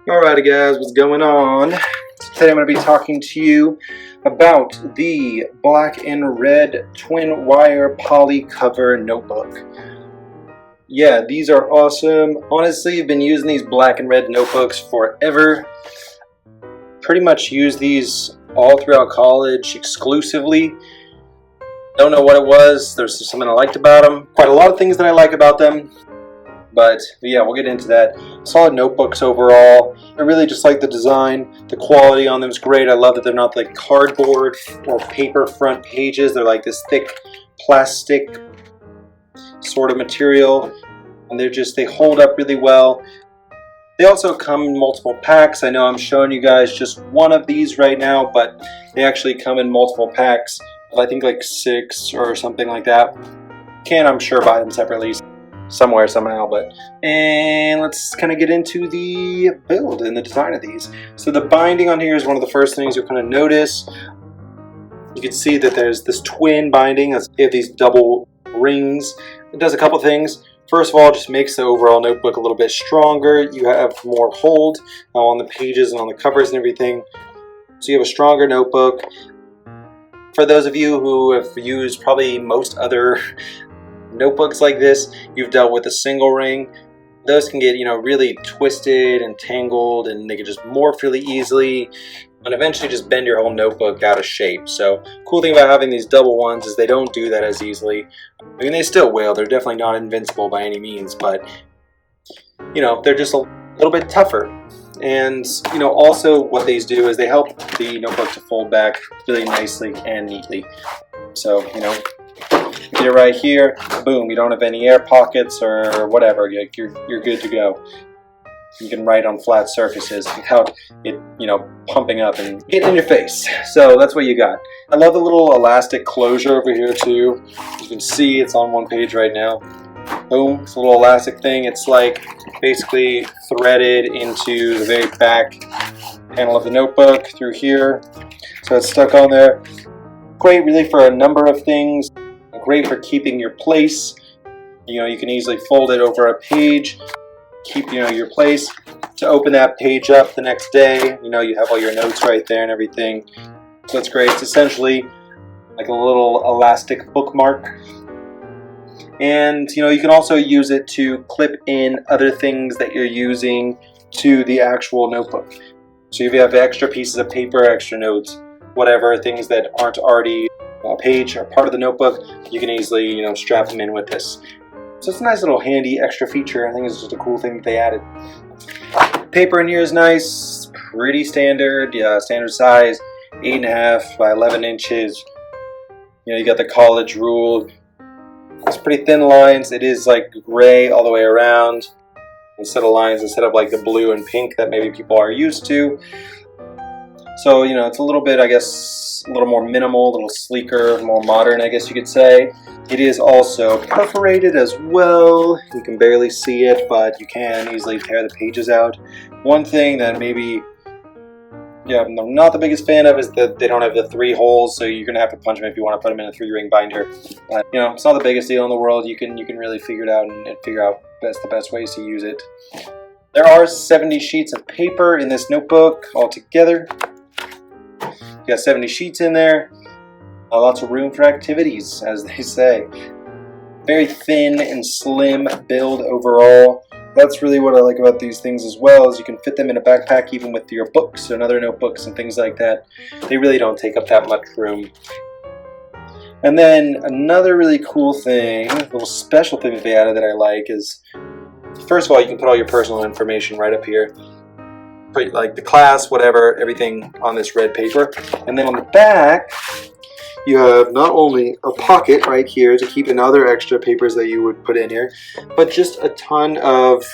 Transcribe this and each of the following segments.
Alrighty guys, what's going on? Today I'm going to be talking to you about the black and red twin wire poly cover notebook. Yeah, these are awesome. Honestly, I've been using these black and red notebooks forever. Pretty much use these all throughout college exclusively. Don't know what it was. There's just something I liked about them. Quite a lot of things that I like about them. But yeah, we'll get into that. Solid notebooks overall. I really just like the design. The quality on them is great. I love that they're not like cardboard or paper front pages. They're like this thick plastic sort of material. And they hold up really well. They also come in multiple packs. I know I'm showing you guys just one of these right now, but they actually come in multiple packs. I think like 6 or something like that. Can, I'm sure, buy them separately somewhere somehow. And let's kind of get into the build and the design of these. So the binding on here is one of the first things you'll kind of notice. You can see that there's this twin binding. They have these double rings. It does a couple things. First of all, it just makes the overall notebook a little bit stronger. You have more hold on the pages and on the covers and everything. So you have a stronger notebook. For those of you who have used probably most other notebooks like this, you've dealt with a single ring. Those can get, really twisted and tangled, and they can just morph really easily and eventually just bend your whole notebook out of shape. So cool thing about having these double ones is they don't do that as easily. I mean, they still will. They're definitely not invincible by any means, but they're just a little bit tougher. And also what these do is they help the notebook to fold back really nicely and neatly. So get it right here, boom, you don't have any air pockets or whatever, you're good to go. You can write on flat surfaces without it pumping up and getting in your face. So that's what you got. I love the little elastic closure over here too. You can see it's on one page right now. Boom, it's a little elastic thing. It's like basically threaded into the very back panel of the notebook through here. So it's stuck on there. Great really for a number of things. Great for keeping your place. You can easily fold it over a page, keep your place. To open that page up the next day, you have all your notes right there and everything. So it's great. It's essentially like a little elastic bookmark. And you can also use it to clip in other things that you're using to the actual notebook. So if you have extra pieces of paper, extra notes, whatever, things that aren't already a page or part of the notebook, you can easily strap them in with this. So it's a nice little handy extra feature. I think it's just a cool thing that they added. Paper in here is nice, pretty standard, standard size, 8.5 by 11 inches. You got the college rule. It's pretty thin lines. It is like gray all the way around instead of like the blue and pink that maybe people are used to. So it's a little bit, I guess, a little more minimal, a little sleeker, more modern, I guess you could say. It is also perforated as well. You can barely see it, but you can easily tear the pages out. One thing that maybe I'm not the biggest fan of is that they don't have the 3 holes, so you're gonna have to punch them if you want to put them in a 3-ring binder. But it's not the biggest deal in the world. You can really figure it out and figure out the best ways to use it. There are 70 sheets of paper in this notebook altogether. You got 70 sheets in there. Lots of room for activities, as they say. Very thin and slim build overall. That's really what I like about these things as well, is you can fit them in a backpack even with your books and other notebooks and things like that. They really don't take up that much room. And then another really cool thing, a little special thing that they added that I like is, first of all, you can put all your personal information right up here. Put like the class, whatever, everything on this red paper. And then on the back, you have not only a pocket right here to keep in other extra papers that you would put in here, but just a ton of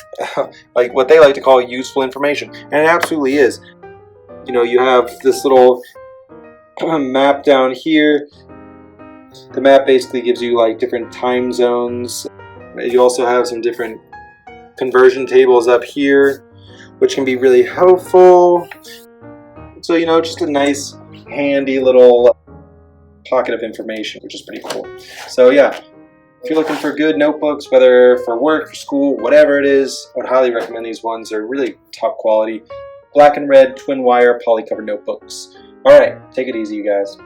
like what they like to call useful information. And it absolutely is. You have this little map down here. The map basically gives you like different time zones. You also have some different conversion tables up here, which can be really helpful. So just a nice handy little pocket of information, which is pretty cool. So yeah, If you're looking for good notebooks, whether for work, for school, whatever it is, I would highly recommend these ones. They're really top quality. Black and red twin wire poly cover notebooks. Alright, take it easy, you guys.